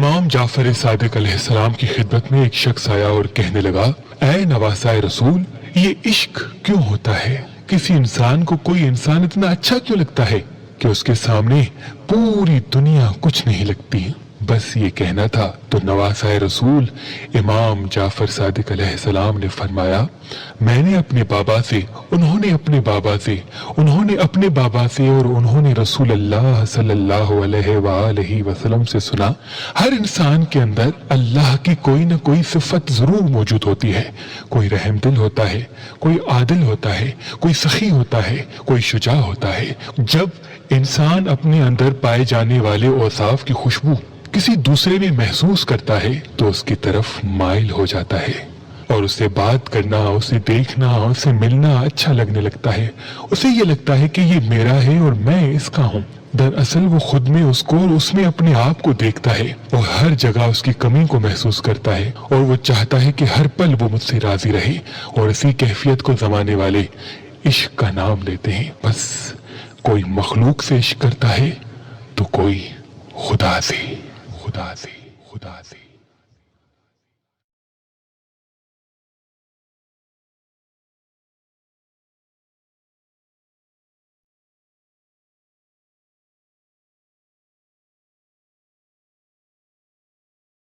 امام جعفر صادق علیہ السلام کی خدمت میں ایک شخص آیا اور کہنے لگا، اے نواسائے رسول، یہ عشق کیوں ہوتا ہے؟ کسی انسان کو کوئی انسان اتنا اچھا کیوں لگتا ہے کہ اس کے سامنے پوری دنیا کچھ نہیں لگتی؟ بس یہ کہنا تھا تو نواسائے رسول امام جعفر صادق علیہ السلام نے فرمایا، میں نے اپنے بابا سے، انہوں نے اپنے بابا سے، انہوں نے اپنے بابا سے، اور انہوں نے رسول اللہ صلی اللہ علیہ وآلہ وسلم سے سنا، ہر انسان کے اندر اللہ کی کوئی نہ کوئی صفت ضرور موجود ہوتی ہے۔ کوئی رحم دل ہوتا ہے، کوئی عادل ہوتا ہے، کوئی سخی ہوتا ہے، کوئی شجاع ہوتا ہے۔ جب انسان اپنے اندر پائے جانے والے اوصاف کی خوشبو کسی دوسرے میں محسوس کرتا ہے تو اس کی طرف مائل ہو جاتا ہے، اور اسے بات کرنا، اسے دیکھنا، اسے ملنا اچھا لگنے لگتا ہے۔ اسے یہ لگتا ہے کہ یہ میرا ہے اور میں اس کا ہوں۔ دراصل وہ خود میں اس کو اور اس میں اپنے آپ کو دیکھتا ہے، اور ہر جگہ اس کی کمی کو محسوس کرتا ہے، اور وہ چاہتا ہے کہ ہر پل وہ مجھ سے راضی رہے، اور اسی کیفیت کو زمانے والے عشق کا نام لیتے ہیں۔ بس کوئی مخلوق سے عشق کرتا ہے تو کوئی خدا سے، خدا سے، خدا سے۔